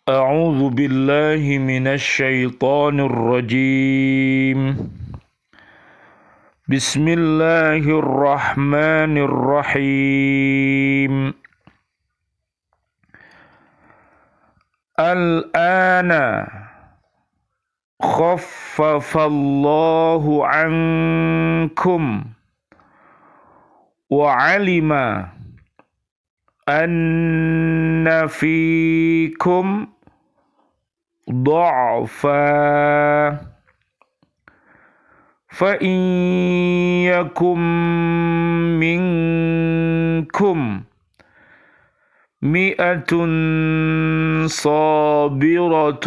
أعوذ بالله من الشيطان الرجيم. بسم الله الرحمن الرحيم. الآن خفف الله عنكم وعلم أن فيكم ضعفا فإن يكن منكم مئة صابرة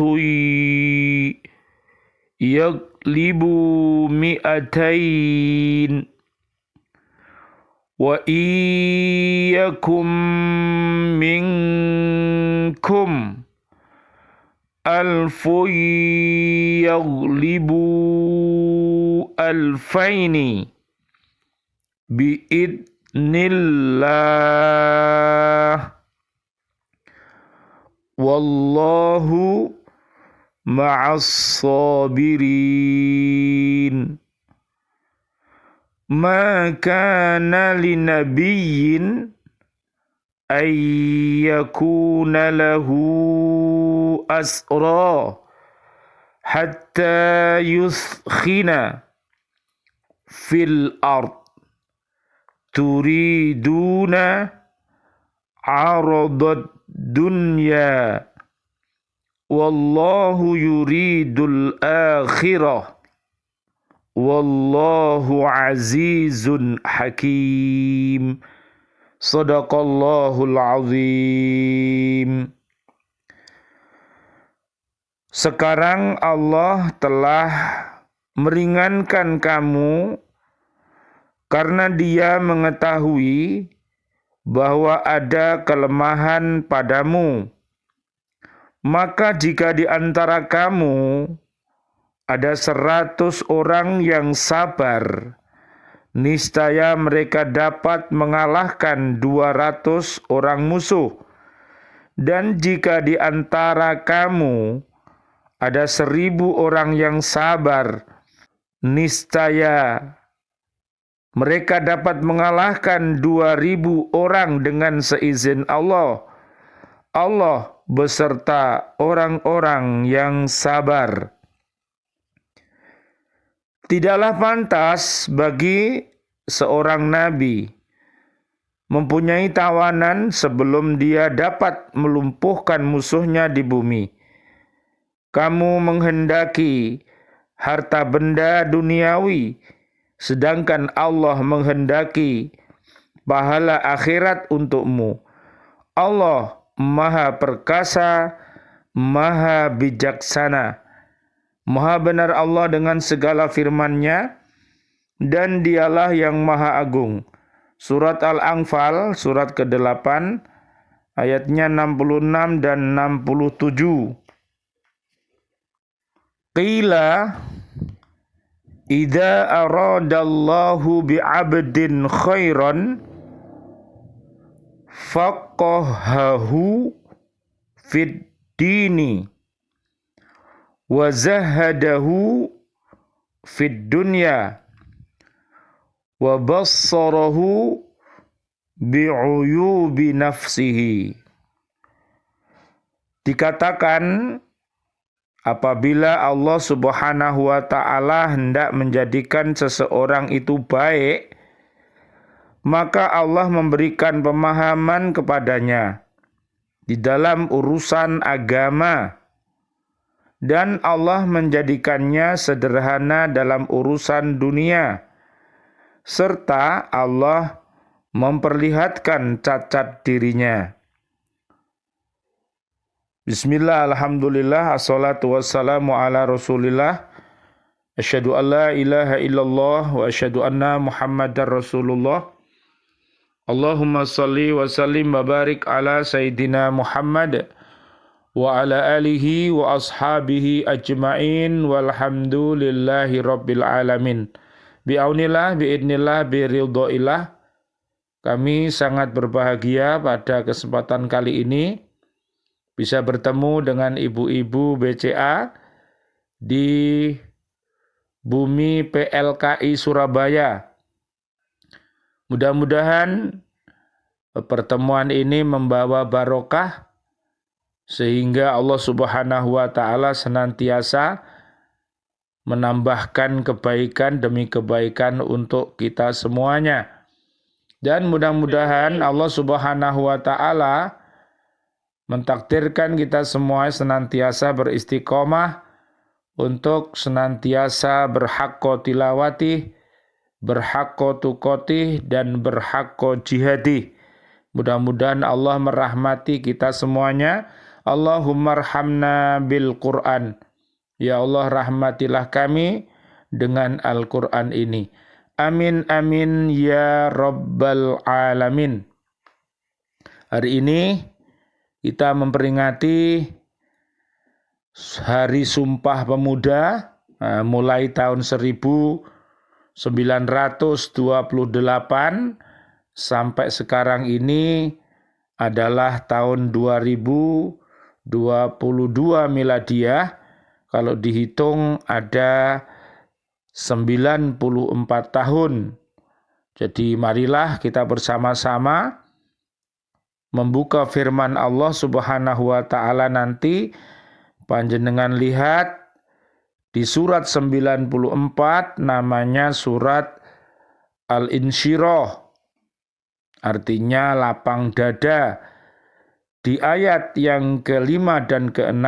يغلبوا مئتين وإن يكن منكم ألف يغلبوا ألفين بإذن الله والله مع الصابرين. ما كان لنبي أن يكون له أسرى حتى يثخن في الأرض تريدون عرض الدنيا والله يريد الآخرة والله عزيز حكيم. Sadaqallahul azim. Sekarang Allah telah meringankan kamu karena Dia mengetahui bahwa ada kelemahan padamu. Maka jika di antara kamu ada 100 orang yang sabar, niscaya mereka dapat mengalahkan 200 orang musuh. Dan jika di antara kamu ada 1000 orang yang sabar, niscaya mereka dapat mengalahkan 2000 orang dengan seizin Allah. Allah beserta orang-orang yang sabar. Tidaklah pantas bagi seorang nabi mempunyai tawanan sebelum dia dapat melumpuhkan musuhnya di bumi. Kamu menghendaki harta benda duniawi, sedangkan Allah menghendaki pahala akhirat untukmu. Allah Maha Perkasa, Maha Bijaksana. Maha benar Allah dengan segala firman-Nya, dan Dialah yang Maha Agung. Surat Al-Anfal, surat ke-8, ayatnya 66 dan 67. Qila idza aradallahu bi'abdin khairan faqahahu fid dini wa zahadahu fid dunya wa bassarahu bi'uyubi nafsihi. Dikatakan apabila Allah Subhanahu wa ta'ala hendak menjadikan seseorang itu baik, maka Allah memberikan pemahaman kepadanya di dalam urusan agama, dan Allah menjadikannya sederhana dalam urusan dunia, serta Allah memperlihatkan cacat dirinya. Bismillah, alhamdulillah, assalatu wassalamu ala rasulillah. Asyhadu an la ilaha illallah wa asyhadu anna muhammadar rasulullah. Allahumma salli wa sallim wa barik ala sayyidina Muhammad wa ala alihi wa ashabihi ajma'in walhamdulillahi rabbil alamin. Bi'aunillah, bi'idnillah, bi'ridhoillah. Kami sangat berbahagia pada kesempatan kali ini bisa bertemu dengan ibu-ibu BCA di Bumi PLKI Surabaya. Mudah-mudahan pertemuan ini membawa barokah sehingga Allah Subhanahu wa taala senantiasa menambahkan kebaikan demi kebaikan untuk kita semuanya. Dan mudah-mudahan Allah Subhanahu wa taala mentakdirkan kita semua senantiasa beristiqomah untuk senantiasa berhaqqa tilawati, berhaqqa tuqati, dan berhaqqa jihadi. Mudah-mudahan Allah merahmati kita semuanya. Allahumma arhamna bil Qur'an. Ya Allah, rahmatilah kami dengan Al-Quran ini. Amin, amin, ya Rabbal Alamin. Hari ini kita memperingati Hari Sumpah Pemuda, mulai tahun 1928 sampai sekarang ini adalah tahun 2022 miladiah. Kalau dihitung ada 94 tahun. Jadi marilah kita bersama-sama membuka firman Allah Subhanahu wa taala nanti. Panjenengan lihat di surat 94 namanya surat Al-Insyirah. Artinya lapang dada. Di ayat yang ke-5 dan ke-6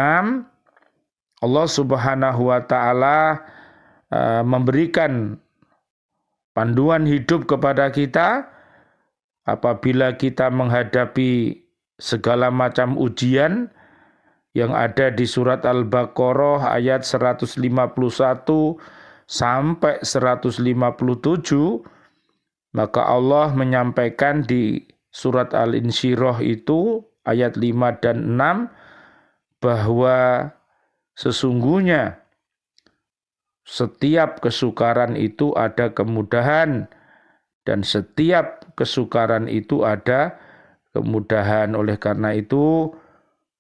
Allah Subhanahu wa taala memberikan panduan hidup kepada kita apabila kita menghadapi segala macam ujian yang ada di surat Al-Baqarah ayat 151 sampai 157. Maka Allah menyampaikan di surat Al-Insyirah itu ayat 5 dan 6 bahwa sesungguhnya setiap kesukaran itu ada kemudahan dan setiap kesukaran itu ada kemudahan. Oleh karena itu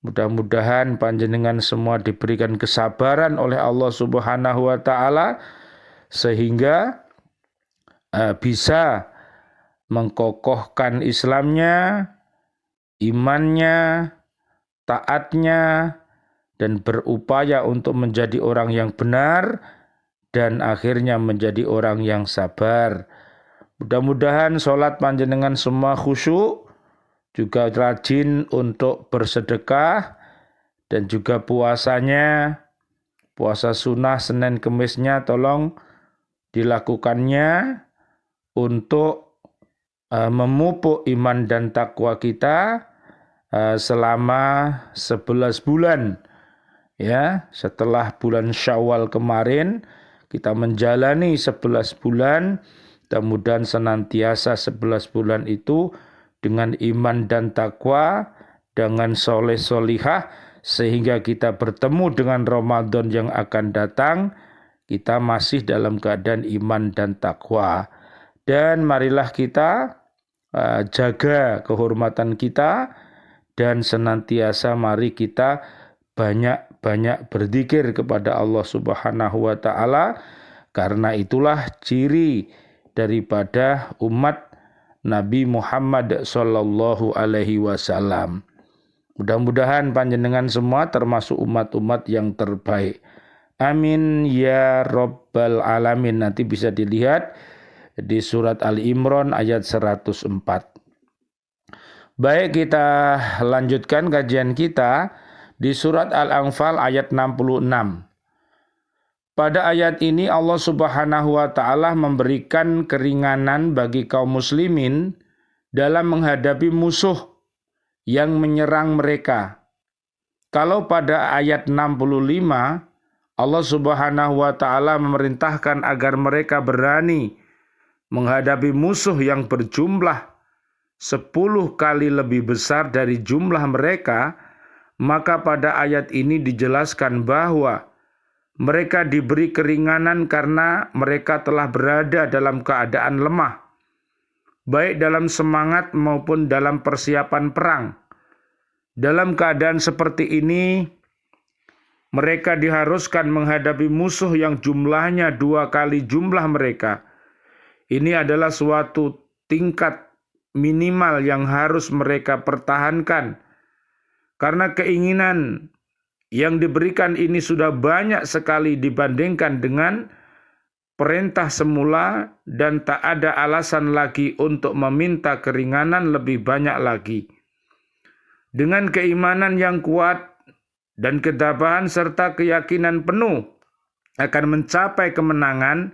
mudah-mudahan panjenengan semua diberikan kesabaran oleh Allah Subhanahu wa taala sehingga bisa mengkokohkan Islamnya, imannya, taatnya, dan berupaya untuk menjadi orang yang benar dan akhirnya menjadi orang yang sabar. Mudah-mudahan sholat panjenengan semua khusyuk, juga rajin untuk bersedekah, dan juga puasanya, puasa sunnah Senin Kemisnya tolong dilakukannya untuk memupuk iman dan takwa kita selama 11 bulan. Ya, setelah bulan Syawal kemarin kita menjalani 11 bulan, mudah-mudahan senantiasa 11 bulan itu dengan iman dan takwa, dengan soleh-solihah, sehingga kita bertemu dengan Ramadan yang akan datang, kita masih dalam keadaan iman dan takwa. Dan marilah kita jaga kehormatan kita, dan senantiasa mari kita banyak-banyak berzikir kepada Allah Subhanahu wa taala, karena itulah ciri daripada umat Nabi Muhammad sallallahu alaihi wasallam. Mudah-mudahan panjenengan semua termasuk umat-umat yang terbaik. Amin ya Rabbal Alamin. Nanti bisa dilihat di surat Ali Imran ayat 104. Baik, kita lanjutkan kajian kita di surat Al-Anfal ayat 66. Pada ayat ini Allah Subhanahu wa taala memberikan keringanan bagi kaum muslimin dalam menghadapi musuh yang menyerang mereka. Kalau pada ayat 65 Allah Subhanahu wa taala memerintahkan agar mereka berani menghadapi musuh yang berjumlah 10 kali lebih besar dari jumlah mereka, maka pada ayat ini dijelaskan bahwa mereka diberi keringanan karena mereka telah berada dalam keadaan lemah, baik dalam semangat maupun dalam persiapan perang. Dalam keadaan seperti ini, mereka diharuskan menghadapi musuh yang jumlahnya 2 kali jumlah mereka. Ini adalah suatu tingkat minimal yang harus mereka pertahankan. Karena keinginan yang diberikan ini sudah banyak sekali dibandingkan dengan perintah semula dan tak ada alasan lagi untuk meminta keringanan lebih banyak lagi. Dengan keimanan yang kuat dan ketabahan serta keyakinan penuh akan mencapai kemenangan,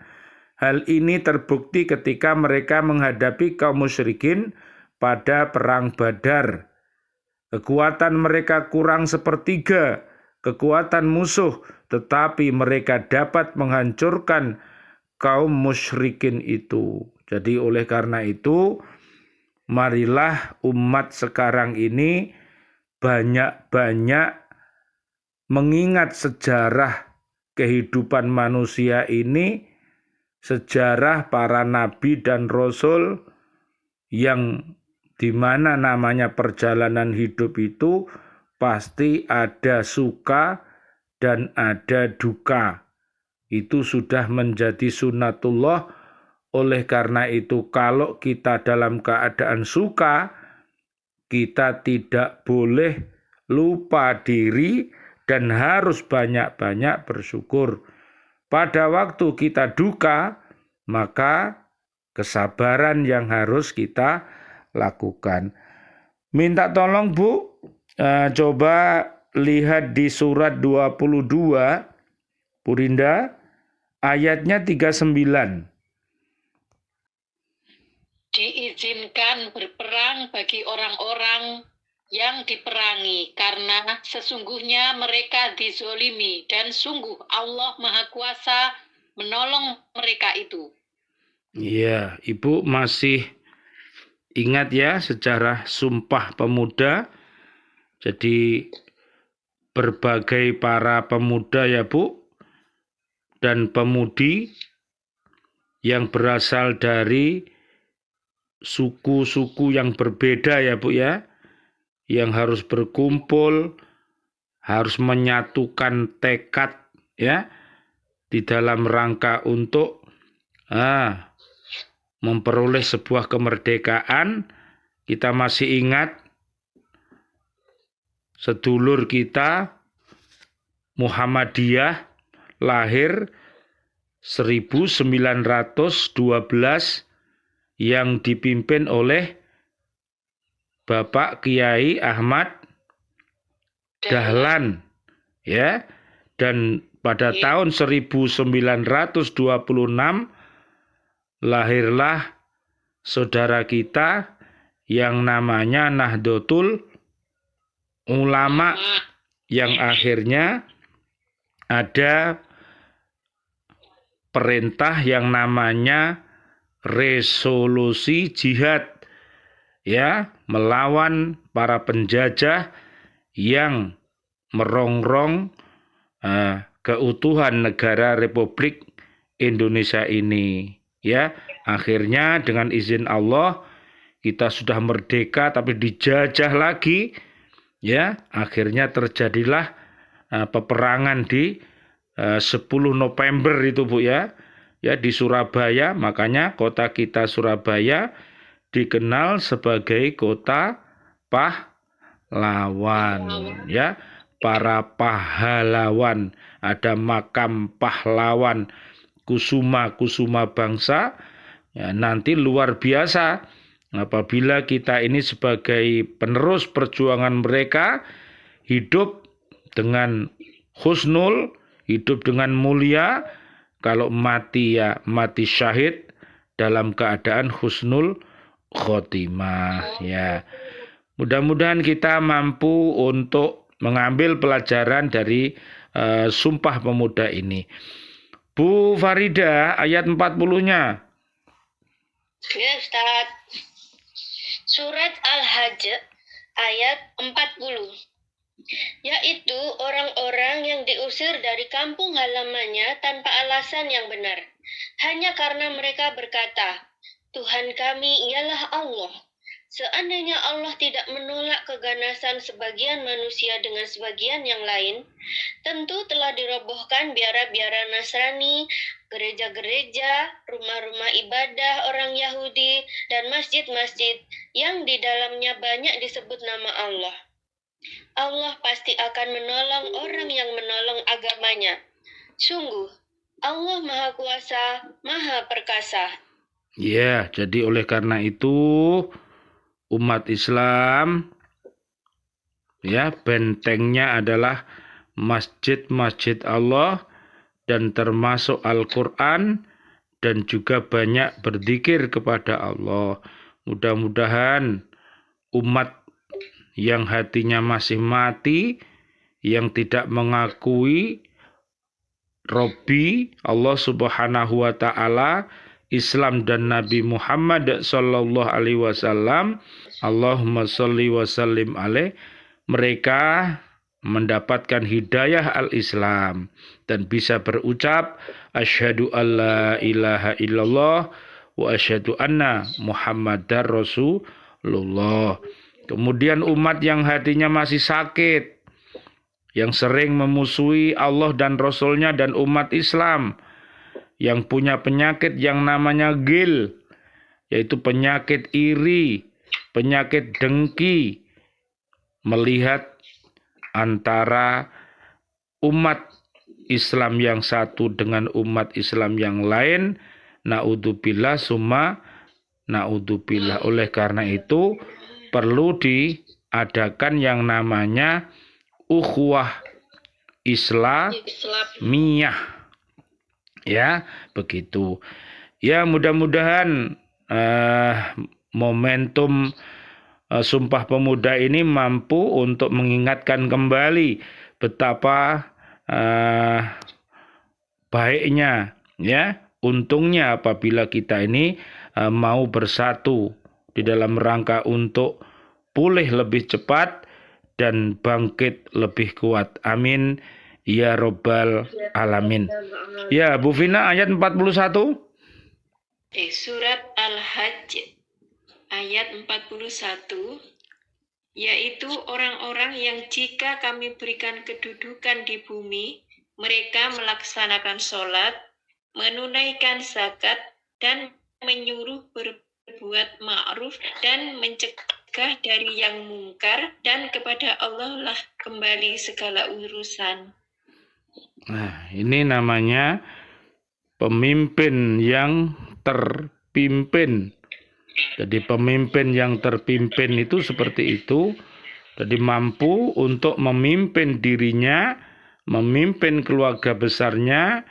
hal ini terbukti ketika mereka menghadapi kaum musyrikin pada perang Badar. Kekuatan mereka kurang sepertiga kekuatan musuh, tetapi mereka dapat menghancurkan kaum musyrikin itu. Jadi oleh karena itu, marilah umat sekarang ini banyak-banyak mengingat sejarah kehidupan manusia ini, sejarah para nabi dan rasul yang di mana namanya perjalanan hidup itu pasti ada suka dan ada duka. Itu sudah menjadi sunnatullah. Oleh karena itu, kalau kita dalam keadaan suka, kita tidak boleh lupa diri dan harus banyak-banyak bersyukur. Pada waktu kita duka, maka kesabaran yang harus kita lakukan. Minta tolong Bu, coba lihat di surat 22, Purinda, ayatnya 39. Diizinkan berperang bagi orang-orang yang diperangi, karena sesungguhnya mereka dizolimi, dan sungguh Allah Maha Kuasa menolong mereka itu. Iya, Ibu masih ingat ya sejarah Sumpah Pemuda. Jadi berbagai para pemuda ya Bu, dan pemudi yang berasal dari suku-suku yang berbeda ya Bu ya, yang harus berkumpul, harus menyatukan tekad ya, di dalam rangka untuk memperoleh sebuah kemerdekaan. Kita masih ingat sedulur kita Muhammadiyah lahir 1912 yang dipimpin oleh Bapak Kiai Ahmad Dahlan ya, dan pada tahun 1926 lahirlah saudara kita yang namanya Nahdlatul Ulama, yang akhirnya ada perintah yang namanya resolusi jihad ya, melawan para penjajah yang merongrong keutuhan negara Republik Indonesia ini ya. Akhirnya dengan izin Allah kita sudah merdeka tapi dijajah lagi ya. Akhirnya terjadilah peperangan di 10 November itu Bu ya, di Surabaya. Makanya kota kita Surabaya dikenal sebagai kota pahlawan ya, para pahlawan. Ada makam pahlawan kusuma bangsa ya, nanti luar biasa apabila kita ini sebagai penerus perjuangan mereka hidup dengan husnul, hidup dengan mulia. Kalau mati ya mati syahid dalam keadaan husnul khotimah ya. Mudah-mudahan kita mampu untuk mengambil pelajaran dari Sumpah Pemuda ini. Bu Farida, ayat 40-nya. Ya Ustaz. Surat Al-Hajj ayat 40. Yaitu orang-orang yang diusir dari kampung halamannya tanpa alasan yang benar, hanya karena mereka berkata, Tuhan kami ialah Allah. Seandainya Allah tidak menolak keganasan sebagian manusia dengan sebagian yang lain, tentu telah dirobohkan biara-biara Nasrani, gereja-gereja, rumah-rumah ibadah orang Yahudi, dan masjid-masjid yang di dalamnya banyak disebut nama Allah. Allah pasti akan menolong orang yang menolong agamanya. Sungguh, Allah Maha Kuasa, Maha Perkasa. Ya, jadi oleh karena itu umat Islam ya bentengnya adalah masjid-masjid Allah dan termasuk Al-Quran dan juga banyak berzikir kepada Allah. Mudah-mudahan umat yang hatinya masih mati, yang tidak mengakui Robbi Allah Subhanahu wa taala, Islam dan Nabi Muhammad sallallahu alaihi wasallam, Allahumma sholli wa sallim alaih, mereka mendapatkan hidayah al-Islam dan bisa berucap asyhadu alla ilaha illallah wa asyhadu anna Muhammadar Rasulullah. Kemudian umat yang hatinya masih sakit, yang sering memusuhi Allah dan Rasulnya dan umat Islam, yang punya penyakit yang namanya ghil, yaitu penyakit iri, penyakit dengki, melihat antara umat Islam yang satu dengan umat Islam yang lain, naudzubillah summa naudzubillah. Oleh karena itu perlu diadakan yang namanya ukhuwah Islamiyah. Ya, begitu. Ya, mudah-mudahan momentum Sumpah Pemuda ini mampu untuk mengingatkan kembali betapa baiknya, ya, untungnya apabila kita ini mau bersatu di dalam rangka untuk pulih lebih cepat dan bangkit lebih kuat. Amin ya Rabbal Alamin. Ya, Bu Vina, ayat 41. Surat Al-Hajj ayat 41, yaitu orang-orang yang jika kami berikan kedudukan di bumi, mereka melaksanakan sholat, menunaikan zakat, dan menyuruh berbuat ma'ruf dan mencegah dari yang mungkar, dan kepada Allah lah kembali segala urusan. Nah, ini namanya pemimpin yang terpimpin. Jadi pemimpin yang terpimpin itu seperti itu. Jadi mampu untuk memimpin dirinya, memimpin keluarga besarnya,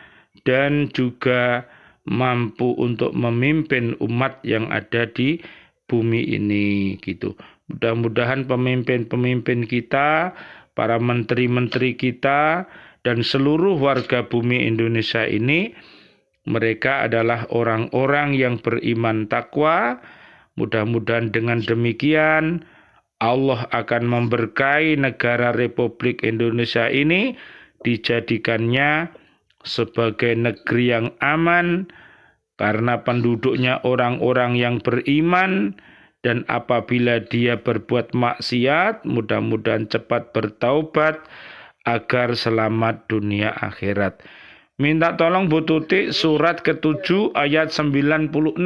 dan juga mampu untuk memimpin umat yang ada di bumi ini gitu. Mudah-mudahan pemimpin-pemimpin kita, para menteri-menteri kita, dan seluruh warga bumi Indonesia ini, mereka adalah orang-orang yang beriman takwa. Mudah-mudahan dengan demikian Allah akan memberkahi negara Republik Indonesia ini, dijadikannya sebagai negeri yang aman karena penduduknya orang-orang yang beriman, dan apabila dia berbuat maksiat, mudah-mudahan cepat bertaubat agar selamat dunia akhirat. Minta tolong Bu Tuti surat ke-7 ayat 96.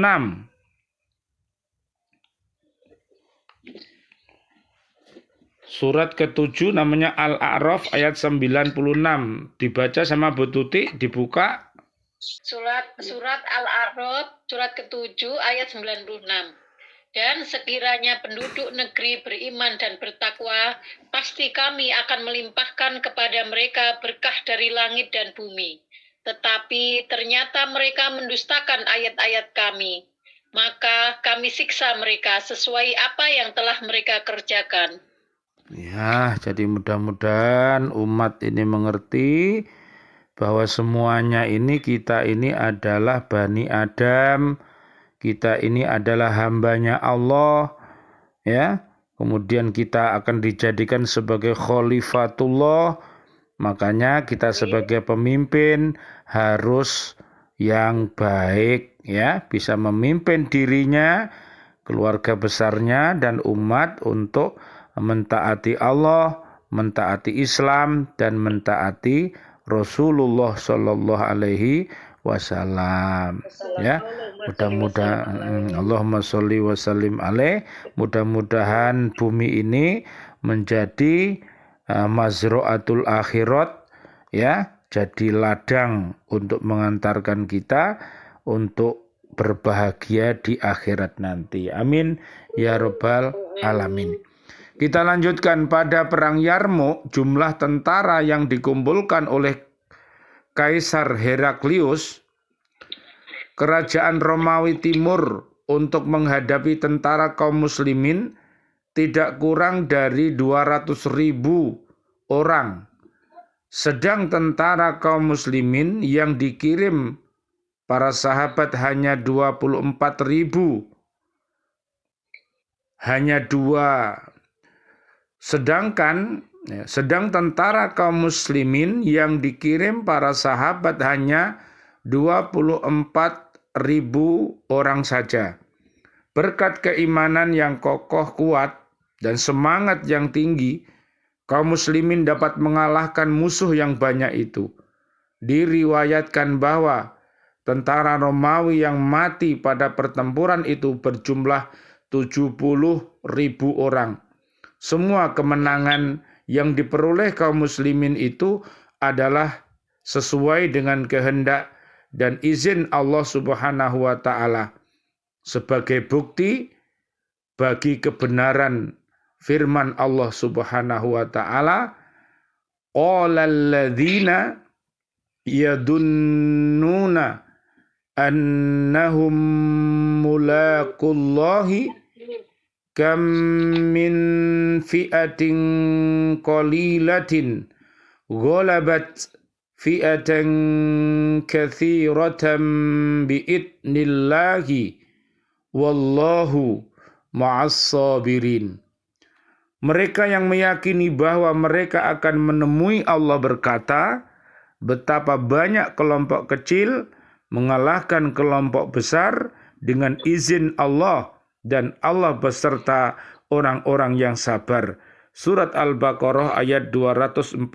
Surat ke-7 namanya Al-A'raf ayat 96. Dibaca sama Bu Tuti, dibuka. Surat Al-A'raf surat ke-7 ayat 96. Dan sekiranya penduduk negeri beriman dan bertakwa, pasti kami akan melimpahkan kepada mereka berkah dari langit dan bumi. Tetapi ternyata mereka mendustakan ayat-ayat kami. Maka kami siksa mereka sesuai apa yang telah mereka kerjakan. Ya, jadi mudah-mudahan umat ini mengerti bahwa semuanya ini, kita ini adalah Bani Adam. Kita ini adalah hambanya Allah, ya. Kemudian kita akan dijadikan sebagai khalifatullah. Makanya kita sebagai pemimpin harus yang baik, ya, bisa memimpin dirinya, keluarga besarnya dan umat untuk mentaati Allah, mentaati Islam, dan mentaati Rasulullah Shallallahu Alaihi Wasallam. Ya, mudah-mudahan Allahumma sholli wa sallim alaih. Mudah-mudahan bumi ini menjadi mazra'atul akhirat, ya, jadi ladang untuk mengantarkan kita untuk berbahagia di akhirat nanti. Amin ya rabbal alamin. Kita lanjutkan. Pada perang Yarmuk, jumlah tentara yang dikumpulkan oleh Kaisar Heraklius, kerajaan Romawi Timur, untuk menghadapi tentara kaum muslimin tidak kurang dari 200.000 orang. Sedang tentara kaum muslimin yang dikirim para sahabat hanya 24.000. Hanya 2. Sedang tentara kaum muslimin yang dikirim para sahabat hanya 24.000 orang saja. Berkat keimanan yang kokoh kuat dan semangat yang tinggi, kaum muslimin dapat mengalahkan musuh yang banyak itu. Diriwayatkan bahwa tentara Romawi yang mati pada pertempuran itu berjumlah 70.000 orang. Semua kemenangan yang diperoleh kaum muslimin itu adalah sesuai dengan kehendak dan izin Allah Subhanahu wa taala. Sebagai bukti bagi kebenaran firman Allah Subhanahu wa taala, qolal ladzina yadunnuna annahum mulaqullahi kam min fi'atin qalilatin ghalabat fi'atan katsiratan bi'idnillahi wallahu ma'as sabirin. Mereka yang meyakini bahwa mereka akan menemui Allah berkata, betapa banyak kelompok kecil mengalahkan kelompok besar dengan izin Allah, dan Allah beserta orang-orang yang sabar. Surat Al-Baqarah ayat 249.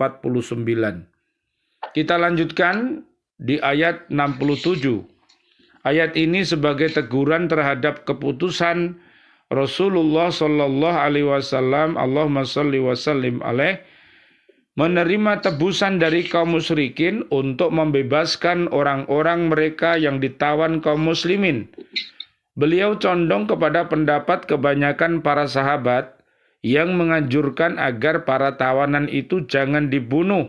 Kita lanjutkan di ayat 67. Ayat ini sebagai teguran terhadap keputusan Rasulullah Sallallahu Alaihi Wasallam, Allahumma sholli wa sallim alaih, menerima tebusan dari kaum musyrikin untuk membebaskan orang-orang mereka yang ditawan kaum muslimin. Beliau condong kepada pendapat kebanyakan para sahabat yang menganjurkan agar para tawanan itu jangan dibunuh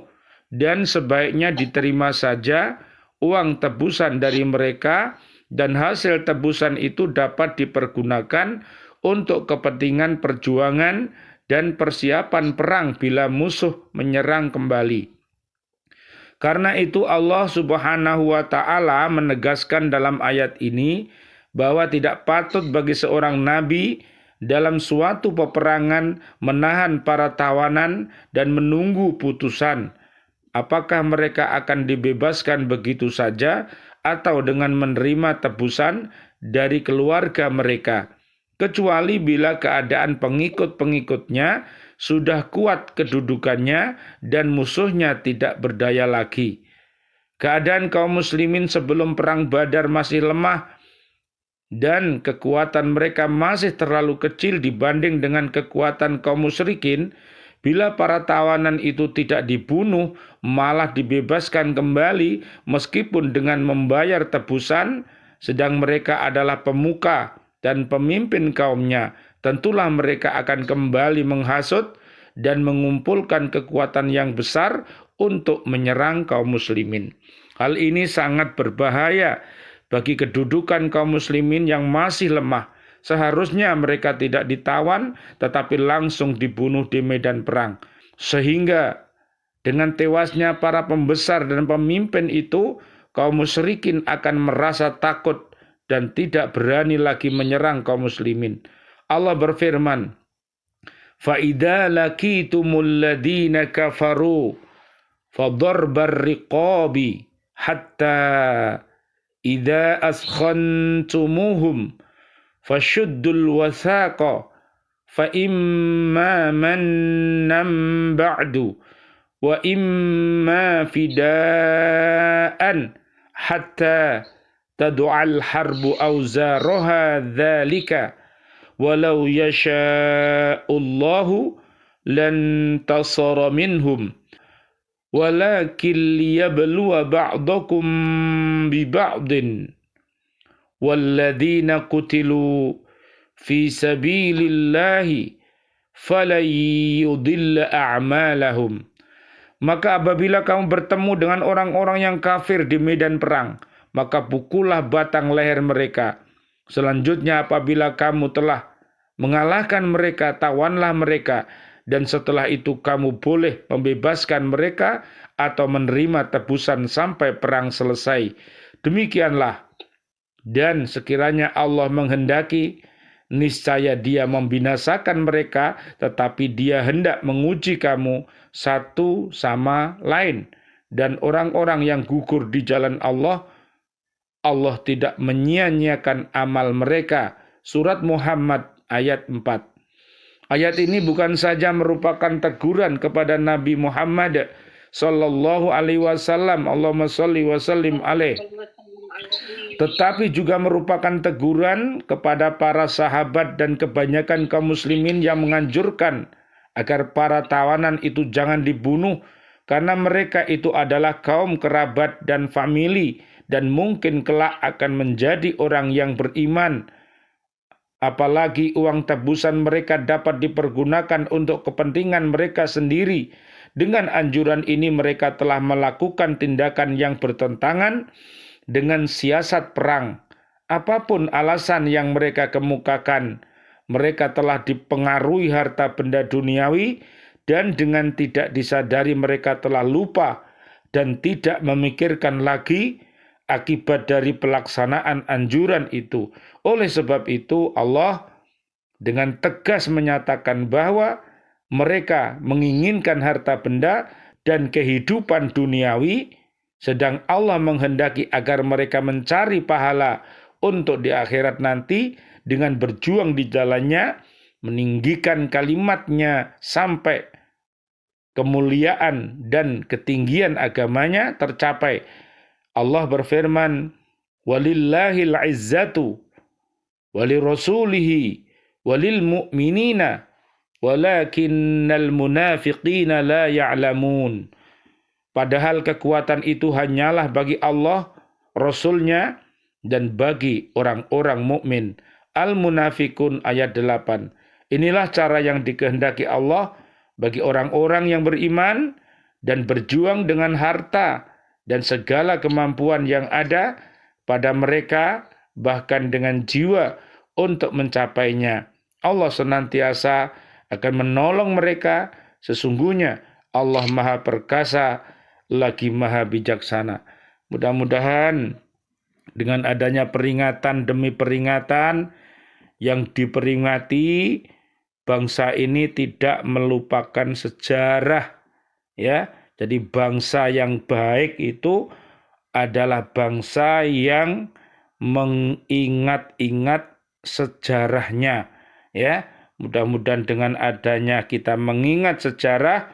dan sebaiknya diterima saja uang tebusan dari mereka, dan hasil tebusan itu dapat dipergunakan untuk kepentingan perjuangan dan persiapan perang bila musuh menyerang kembali. Karena itu Allah Subhanahu wa taala menegaskan dalam ayat ini bahwa tidak patut bagi seorang nabi dalam suatu peperangan menahan para tawanan dan menunggu putusan apakah mereka akan dibebaskan begitu saja atau dengan menerima tebusan dari keluarga mereka, kecuali bila keadaan pengikut-pengikutnya sudah kuat kedudukannya dan musuhnya tidak berdaya lagi. Keadaan kaum muslimin sebelum perang Badar masih lemah dan kekuatan mereka masih terlalu kecil dibanding dengan kekuatan kaum musyrikin. Bila para tawanan itu tidak dibunuh, malah dibebaskan kembali meskipun dengan membayar tebusan, sedang mereka adalah pemuka dan pemimpin kaumnya, tentulah mereka akan kembali menghasut dan mengumpulkan kekuatan yang besar untuk menyerang kaum muslimin. Hal ini sangat berbahaya bagi kedudukan kaum muslimin yang masih lemah. Seharusnya mereka tidak ditawan, tetapi langsung dibunuh di medan perang. Sehingga dengan tewasnya para pembesar dan pemimpin itu, kaum musyrikin akan merasa takut dan tidak berani lagi menyerang kaum muslimin. Allah berfirman, فَإِذَا لَكِيتُمُ الَّذِينَ كَفَرُوا فَضَرْبَ الرِّقَابِ حَتَّى إِذَا أَثْخَنْتُمُوهُمْ fashuddul wathaqa fa imma mannan ba'du wa imma fidaan hatta tad'al harbu awzaraha dzalika walau yasha'ullahu lan tasara minhum walakin liyabluwa ba'dakum bi ba'din walladzina qutilu fi sabilillahi falan yudilla a'malahum. Maka apabila kamu bertemu dengan orang-orang yang kafir di medan perang, maka pukullah batang leher mereka. Selanjutnya apabila kamu telah mengalahkan mereka, tawanlah mereka. Dan setelah itu kamu boleh membebaskan mereka atau menerima tebusan sampai perang selesai. Demikianlah. Dan sekiranya Allah menghendaki, niscaya Dia membinasakan mereka, tetapi Dia hendak menguji kamu satu sama lain. Dan orang-orang yang gugur di jalan Allah, Allah tidak menyia-nyiakan amal mereka. Surat Muhammad ayat 4. Ayat ini bukan saja merupakan teguran kepada Nabi Muhammad sallallahu alaihi wasallam, Allahumma shalli wa sallim alaih, tetapi juga merupakan teguran kepada para sahabat dan kebanyakan kaum muslimin yang menganjurkan agar para tawanan itu jangan dibunuh karena mereka itu adalah kaum kerabat dan famili dan mungkin kelak akan menjadi orang yang beriman. Apalagi uang tebusan mereka dapat dipergunakan untuk kepentingan mereka sendiri. Dengan anjuran ini mereka telah melakukan tindakan yang bertentangan dengan siasat perang. Apapun alasan yang mereka kemukakan, mereka telah dipengaruhi harta benda duniawi dan dengan tidak disadari mereka telah lupa dan tidak memikirkan lagi akibat dari pelaksanaan anjuran itu. Oleh sebab itu Allah dengan tegas menyatakan bahwa mereka menginginkan harta benda dan kehidupan duniawi, sedang Allah menghendaki agar mereka mencari pahala untuk di akhirat nanti dengan berjuang di jalannya, meninggikan kalimatnya sampai kemuliaan dan ketinggian agamanya tercapai. Allah berfirman, walillahil izzatu walirrasulihi walil mu'minina walakinnal munafiqina la ya'lamun. Padahal kekuatan itu hanyalah bagi Allah, Rasulnya, dan bagi orang-orang mukmin. Al-Munafikun ayat 8. Inilah cara yang dikehendaki Allah bagi orang-orang yang beriman dan berjuang dengan harta dan segala kemampuan yang ada pada mereka, bahkan dengan jiwa untuk mencapainya. Allah senantiasa akan menolong mereka. Sesungguhnya Allah Maha Perkasa lagi Maha Bijaksana. Mudah-mudahan dengan adanya peringatan demi peringatan yang diperingati, bangsa ini tidak melupakan sejarah, ya. Jadi bangsa yang baik itu adalah bangsa yang mengingat-ingat sejarahnya, ya. Mudah-mudahan dengan adanya kita mengingat sejarah,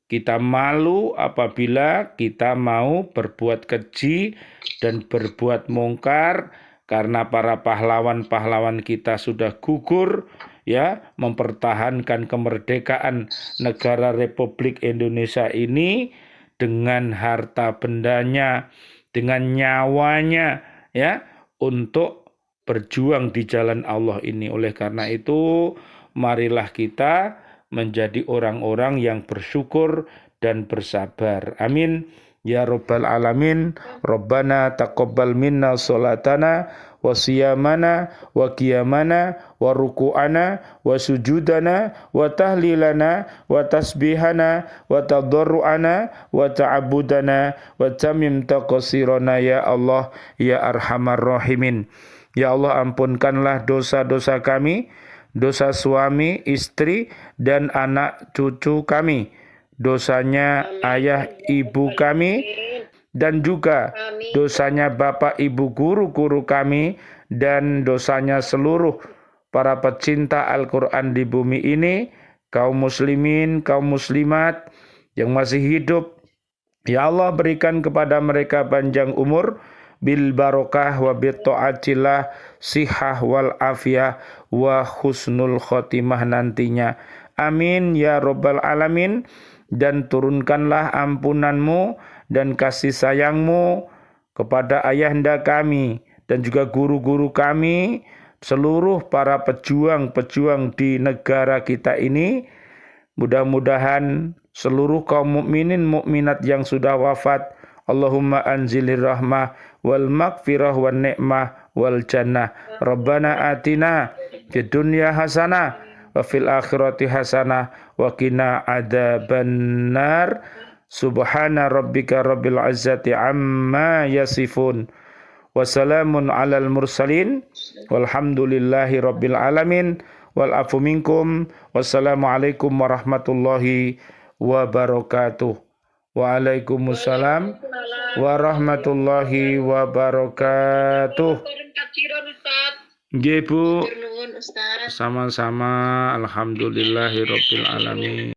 kita malu apabila kita mau berbuat keji dan berbuat mungkar karena para pahlawan-pahlawan kita sudah gugur, ya, mempertahankan kemerdekaan negara Republik Indonesia ini dengan harta bendanya, dengan nyawanya, ya, untuk berjuang di jalan Allah ini. Oleh karena itu, marilah kita menjadi orang-orang yang bersyukur dan bersabar. Amin. Ya Rabbal Alamin. Rabbana taqabbal minna sholatana wa siyamana wa qiyamana wa ruku'ana wa sujudana wa tahlilana wa tasbihana wa tadarru'ana wa ta'abudana wa tamim taqsirana ya Allah ya Arhamar Rahimin. Ya Allah, ampunkanlah dosa-dosa kami, dosa suami, istri, dan anak cucu kami, dosanya ayah ibu kami, dan juga dosanya bapak ibu guru-guru kami, dan dosanya seluruh para pecinta Al-Quran di bumi ini, kaum muslimin, kaum muslimat yang masih hidup. Ya Allah, berikan kepada mereka panjang umur, bil barokah wa bit ta'atillah, sihah wal afiyah wa husnul khotimah nantinya. Amin ya rabbal alamin. Dan turunkanlah ampunanmu dan kasih sayangmu kepada ayahanda kami dan juga guru-guru kami, seluruh para pejuang-pejuang di negara kita ini. Mudah-mudahan seluruh kaum mukminin mukminat yang sudah wafat, Allahumma anzilir rahmah wal maghfirah wan ni'mah wal jannah. Rabbana atina fid dunya hasanah wa fil akhirati hasanah wa qina adzabannar. Subhana rabbika rabbil izzati amma yasifun. Wassalamun alal mursalin walhamdulillahi rabbil alamin. Wal afu minkum. Wassalamualaikum warahmatullahi wabarakatuh. Waalaikumsalam warahmatullahi wabarakatuh. Nggih Bu. Sama-sama. Alhamdulillahirabbil alamin.